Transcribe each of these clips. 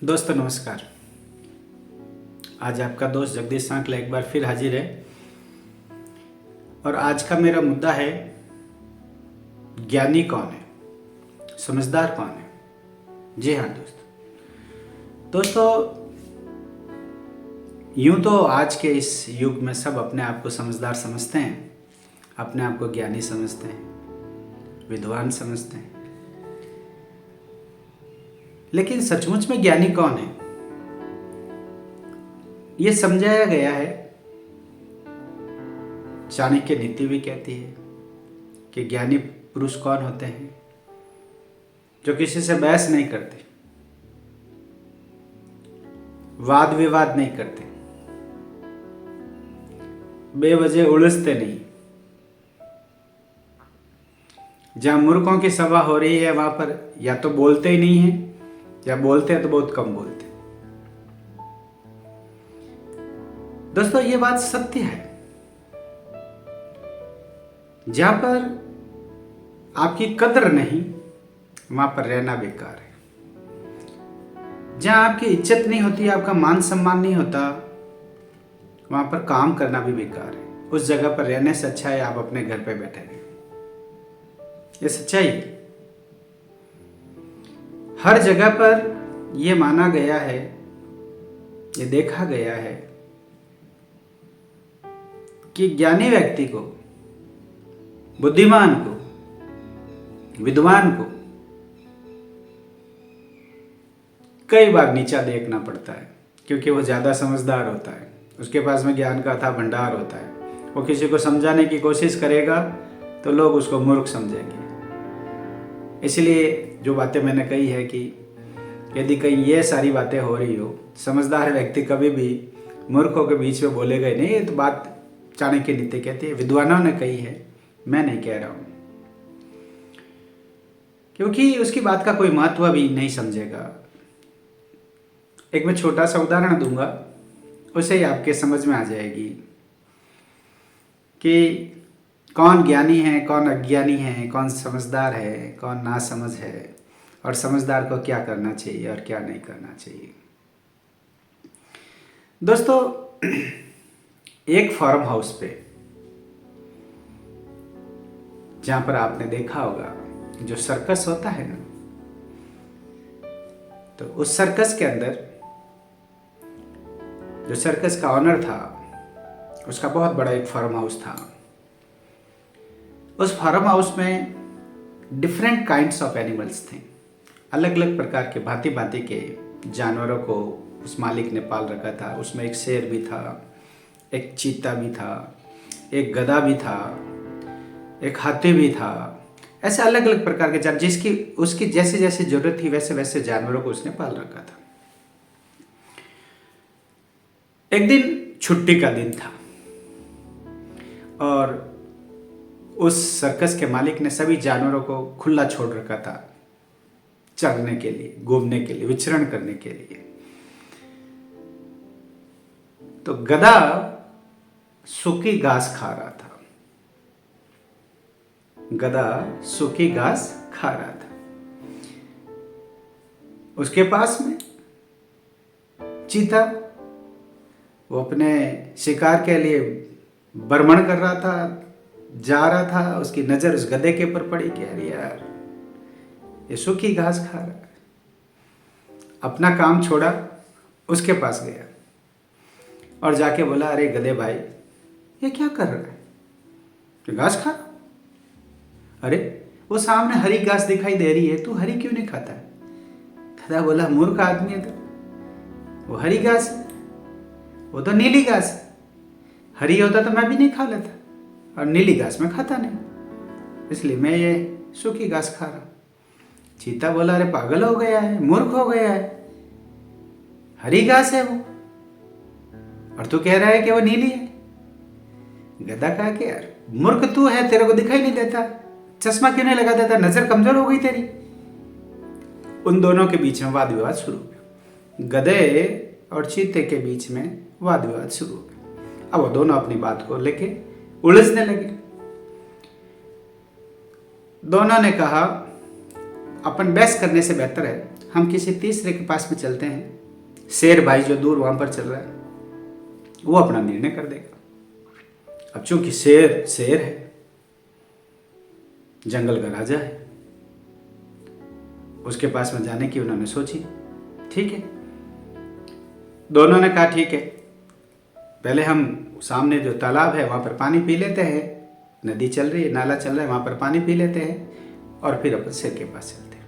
दोस्तों नमस्कार। आज आपका दोस्त जगदीश सांकला एक बार फिर हाजिर है और आज का मेरा मुद्दा है ज्ञानी कौन है, समझदार कौन है। जी हाँ दोस्तों, यूं तो आज के इस युग में सब अपने आप को समझदार समझते हैं, अपने आप को ज्ञानी समझते हैं, विद्वान समझते हैं, लेकिन सचमुच में ज्ञानी कौन है ये समझाया गया है। चाणक्य नीति भी कहती है कि ज्ञानी पुरुष कौन होते हैं, जो किसी से बहस नहीं करते, वाद विवाद नहीं करते, बेवजह उलझते नहीं। जहां मूर्खों की सभा हो रही है वहां पर या तो बोलते ही नहीं है या बोलते हैं तो बहुत कम बोलते। दोस्तों ये बात सत्य है। जहां पर आपकी कदर नहीं वहां पर रहना बेकार है। जहां आपकी इज्जत नहीं होती, आपका मान सम्मान नहीं होता, वहां पर काम करना भी बेकार है। उस जगह पर रहने से अच्छा है आप अपने घर पे बैठे रहें। ये सच्चाई है। हर जगह पर यह माना गया है, ये देखा गया है कि ज्ञानी व्यक्ति को, बुद्धिमान को, विद्वान को कई बार नीचा देखना पड़ता है, क्योंकि वो ज्यादा समझदार होता है, उसके पास में ज्ञान का अथाह भंडार होता है। वो किसी को समझाने की कोशिश करेगा तो लोग उसको मूर्ख समझेंगे। इसलिए जो बातें मैंने कही है कि यदि कहीं ये सारी बातें हो रही हो, समझदार व्यक्ति कभी भी मूर्खों के बीच में बोलेगा ही नहीं। ये तो बात चाणक्य नीति कहती है, विद्वानों ने कही है, मैं नहीं कह रहा हूं, क्योंकि उसकी बात का कोई महत्व भी नहीं समझेगा। एक मैं छोटा सा उदाहरण दूंगा, उसे ही आपके समझ में आ जाएगी कि कौन ज्ञानी है, कौन अज्ञानी है, कौन समझदार है, कौन नासमझ है, और समझदार को क्या करना चाहिए और क्या नहीं करना चाहिए। दोस्तों एक फार्म हाउस पे, जहां पर आपने देखा होगा जो सर्कस होता है ना, तो उस सर्कस के अंदर जो सर्कस का ऑनर था, उसका बहुत बड़ा एक फार्म हाउस था। उस फार्म हाउस में डिफरेंट काइंड्स ऑफ एनिमल्स थे। अलग अलग प्रकार के भांति भांति के जानवरों को उस मालिक ने पाल रखा था। उसमें एक शेर भी था, एक चीता भी था, एक गधा भी था, एक हाथी भी था। ऐसे अलग अलग प्रकार के जानवर, जिसकी उसकी जैसे जैसे जरूरत थी वैसे वैसे जानवरों को उसने पाल रखा था। एक दिन छुट्टी का दिन था और उस सर्कस के मालिक ने सभी जानवरों को खुला छोड़ रखा था, चरने के लिए, घूमने के लिए, विचरण करने के लिए। तो गधा सूखी घास खा रहा था। गधा सूखी घास खा रहा था। उसके पास में चीता, वो अपने शिकार के लिए भ्रमण कर रहा था, जा रहा था। उसकी नजर उस गधे के ऊपर पड़ी कि अरे यार, ये सूखी घास खा रहा है। अपना काम छोड़ा, उसके पास गया और जाके बोला, अरे गधे भाई, ये क्या कर रहा है? ये घास खा। अरे वो सामने हरी घास दिखाई दे रही है, तू हरी क्यों नहीं खाता है? गधा बोला, मूर्ख आदमी है तो, वो हरी घास है, वो तो नीली घास है। हरी होता तो मैं भी नहीं खा लेता, और नीली घास में खाता नहीं, इसलिए मैं ये सूखी घास खा रहा। चीता बोला, अरे पागल हो गया है, मूर्ख हो गया है, हरी घास है वो, और तू कह रहा है कि वो नीली है। गधा कहा कि यार मूर्ख तू है, तेरे को दिखाई नहीं देता, चश्मा क्यों नहीं लगा देता, नजर कमजोर हो गई तेरी। उन दोनों के बीच में वाद विवाद शुरू हो गया। गधे और चीते के बीच में वाद विवाद शुरू हो गया। अब वो दोनों अपनी बात को लेके उलझने लगे। दोनों ने कहा, अपन बहस करने से बेहतर है हम किसी तीसरे के पास में चलते हैं, शेर भाई जो दूर वहां पर चल रहा है, वो अपना निर्णय कर देगा। अब चूंकि शेर शेर है, जंगल का राजा है, उसके पास में जाने की उन्होंने सोची। ठीक है, दोनों ने कहा ठीक है, पहले हम सामने जो तालाब है वहां पर पानी पी लेते हैं, नदी चल रही है, नाला चल रहा है, वहां पर पानी पी लेते हैं और फिर अपन शेर के पास चलते हैं।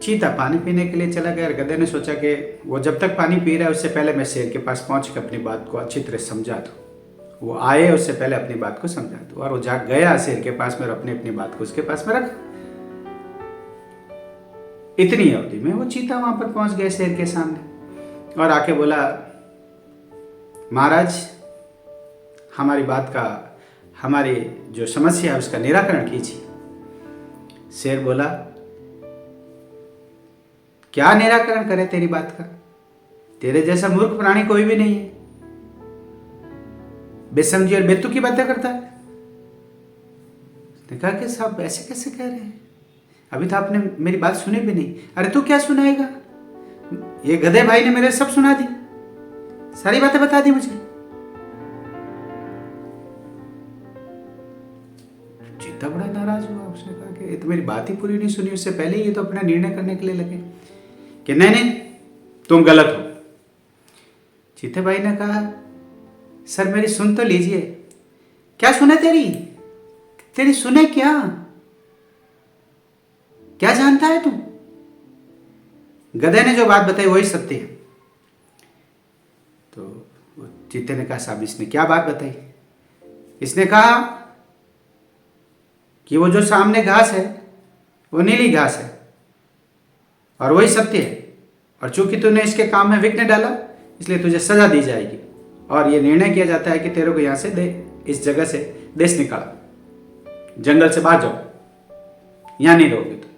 चीता पानी पीने के लिए चला गया और गधे ने सोचा कि वो जब तक पानी पी रहा है उससे पहले मैं शेर के पास पहुंच कर अपनी बात को अच्छी तरह समझा दूं, वो आए उससे पहले अपनी बात को समझा दूं। और वो जा गया शेर के पास में और अपनी बात को उसके पास में रखा। इतनी अवधि में वो चीता वहां पर पहुंच गया शेर के सामने और आके बोला, महाराज हमारी बात का, हमारी जो समस्या है उसका निराकरण कीजिए। शेर बोला, क्या निराकरण करे तेरी बात का, तेरे जैसा मूर्ख प्राणी कोई भी नहीं है, बेसमझी और बेतुकी बातें करता है। उसने कहा कि साहब ऐसे कैसे कह रहे हैं, अभी तो आपने मेरी बात सुनी भी नहीं। अरे तू क्या सुनाएगा, ये गधे भाई ने मेरे सब सुना दी, सारी बातें बता दी मुझे। चीता बड़ा नाराज हुआ, उसने कहा कि ये तो मेरी बात ही पूरी नहीं सुनी, उससे पहले ये तो अपना निर्णय करने के लिए लगे कि नहीं नहीं तुम गलत हो। चीते भाई ने कहा, सर मेरी सुन तो लीजिए। क्या सुने तेरी, तेरी सुने क्या, क्या जानता है तू? गधे ने जो बात बताई वही सत्य है। तो चीते ने कहा, साहब इसने क्या बात बताई? इसने कहा कि वो जो सामने घास है वो नीली घास है और वही सत्य है, और चूंकि तूने इसके काम में विघ्न डाला इसलिए तुझे सजा दी जाएगी और ये निर्णय किया जाता है कि तेरे को यहां से इस जगह से देश निकालो, जंगल से बाहर जाओ, यहां नहीं रहोगे तुम।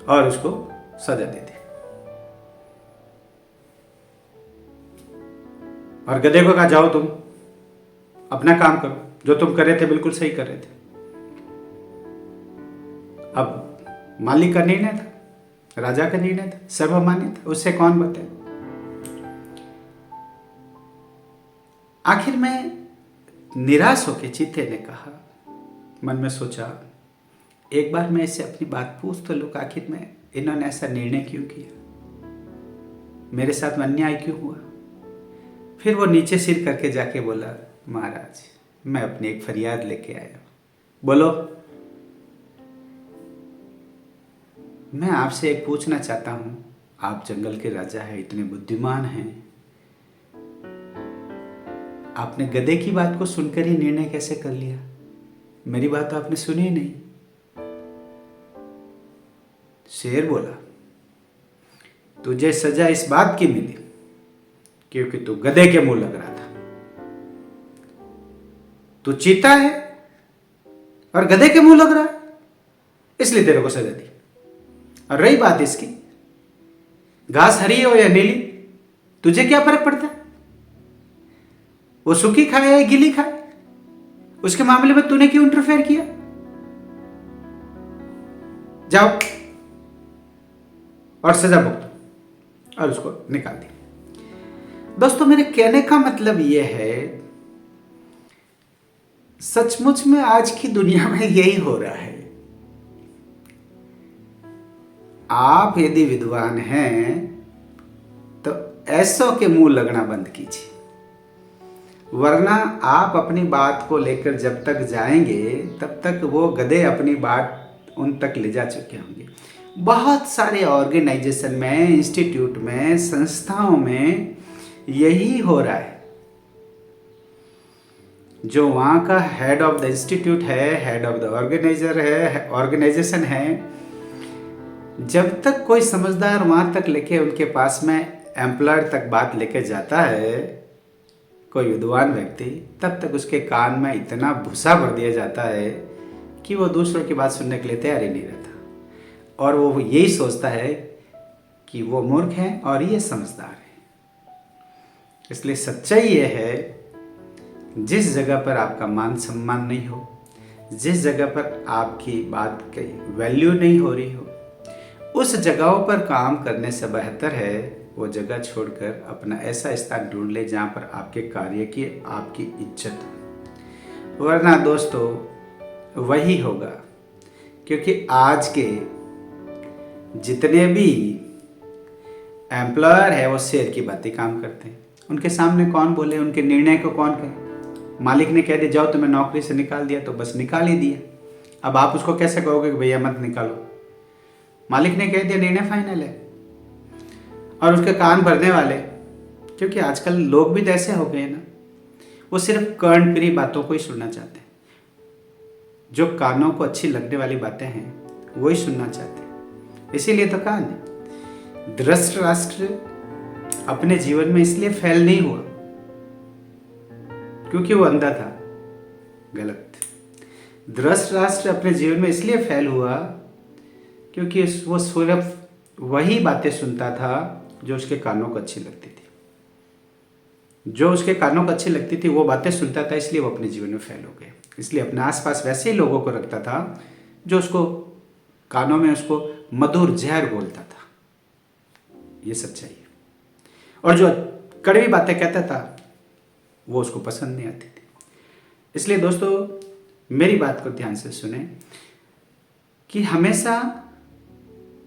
और उसको सजा दे दी। और गधे को कहा, जाओ तुम अपना काम करो, जो तुम कर रहे थे बिल्कुल सही कर रहे थे। अब मालिक का निर्णय था, राजा का निर्णय था, सर्वमान्य था, उससे कौन बताए। आखिर में निराश होकर चीते ने कहा, मन में सोचा, एक बार मैं इससे अपनी बात पूछ तो लूं, आखिर में इन्होंने ऐसा निर्णय क्यों किया, मेरे साथ में अन्याय क्यों हुआ। फिर वो नीचे सिर करके जाके बोला, महाराज मैं अपनी एक फरियाद लेके आया। बोलो। मैं आपसे एक पूछना चाहता हूं, आप जंगल के राजा हैं, इतने बुद्धिमान हैं, आपने गधे की बात को सुनकर ही निर्णय कैसे कर लिया, मेरी बात तो आपने सुनी ही नहीं। शेर बोला, तुझे सजा इस बात की मिली क्योंकि तू गधे के मुंह लग रहा था, तू चीता है और गधे के मुंह लग रहा है, इसलिए तेरे को सजा दी। और रही बात इसकी, घास हरी हो या नीली, तुझे क्या फर्क पड़ता है, वो सूखी खाए या गीली खाए, उसके मामले में तूने क्यों इंटरफेयर किया। जाओ और सजा भुगतो। और उसको निकाल दिया। दोस्तों मेरे कहने का मतलब यह है, सचमुच में आज की दुनिया में यही हो रहा है। आप यदि विद्वान हैं तो ऐसों के मुंह लगना बंद कीजिए, वरना आप अपनी बात को लेकर जब तक जाएंगे तब तक वो गधे अपनी बात उन तक ले जा चुके होंगे। बहुत सारे ऑर्गेनाइजेशन में, इंस्टीट्यूट में, संस्थाओं में यही हो रहा है। जो वहाँ का हेड ऑफ द इंस्टीट्यूट है, हेड ऑफ द ऑर्गेनाइजर है, ऑर्गेनाइजेशन है, जब तक कोई समझदार वहाँ तक लेके उनके पास में एम्प्लॉयर तक बात लेके जाता है, कोई विद्वान व्यक्ति, तब तक उसके कान में इतना भूसा भर दिया जाता है कि वो दूसरों की बात सुनने के लिए तैयार ही नहीं रहता। और वो यही सोचता है कि वो मूर्ख है और ये समझदार है। इसलिए सच्चाई ये है, जिस जगह पर आपका मान सम्मान नहीं हो, जिस जगह पर आपकी बात की वैल्यू नहीं हो रही हो, उस जगहों पर काम करने से बेहतर है वो जगह छोड़कर अपना ऐसा स्थान ढूंढ ले जहाँ पर आपके कार्य की आपकी इज्जत हो। वरना दोस्तों वही होगा, क्योंकि आज के जितने भी एम्प्लॉयर है वो शेर की बातें काम करते हैं। उनके सामने कौन बोले, उनके निर्णय को कौन कहे। मालिक ने कह दिया जाओ तुम्हें नौकरी से निकाल दिया तो बस निकाल ही दिया। अब आप उसको कैसे कहोगे कि भैया मत निकालो। मालिक ने कह दिया निर्णय फाइनल है। और उसके कान भरने वाले, क्योंकि आजकल लोग भी तो ऐसे हो गए ना, वो सिर्फ कर्णप्रिय बातों को ही सुनना चाहते हैं। जो कानों को अच्छी लगने वाली बातें हैं वही सुनना चाहते हैं। इसीलिए तो कहा नहीं, धृतराष्ट्र अपने जीवन में इसलिए फेल नहीं हुआ क्योंकि वो अंधा था। गलत। धृतराष्ट्र अपने जीवन में इसलिए फेल हुआ क्योंकि वो सिर्फ वही बातें सुनता था जो उसके कानों को अच्छी लगती थी। जो उसके कानों को अच्छी लगती थी वो बातें सुनता था, इसलिए वो अपने जीवन में फेल हो गए। इसलिए अपने आसपास वैसे ही लोगों को रखता था जो उसको कानों में उसको मधुर जहर बोलता था। ये सच्चाई है। और जो कड़वी बातें कहता था वो उसको पसंद नहीं आती थी। इसलिए दोस्तों मेरी बात को ध्यान से सुने कि हमेशा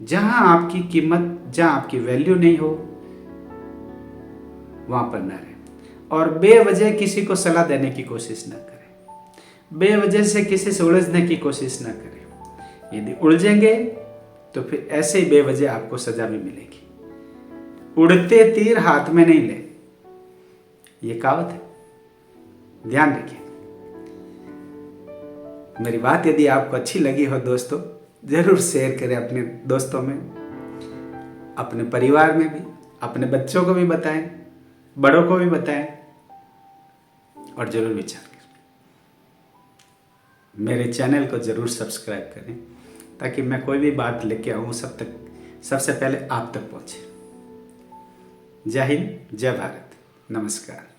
जहां आपकी कीमत, जहां आपकी वैल्यू नहीं हो वहां पर न रहे। और बेवजह किसी को सलाह देने की कोशिश न करें। बेवजह से किसी से उलझने की कोशिश न करें। यदि उलझेंगे तो फिर ऐसे ही बेवजह आपको सजा भी मिलेगी। उड़ते तीर हाथ में नहीं ले, ये कहावत है, ध्यान रखिए। मेरी बात यदि आपको अच्छी लगी हो दोस्तों, जरूर शेयर करें अपने दोस्तों में, अपने परिवार में भी, अपने बच्चों को भी बताएं, बड़ों को भी बताएं और जरूर विचार करें। मेरे चैनल को जरूर सब्सक्राइब करें ताकि मैं कोई भी बात लेके आऊँ सबसे पहले आप तक पहुँचे। जय हिंद, जय भारत, नमस्कार।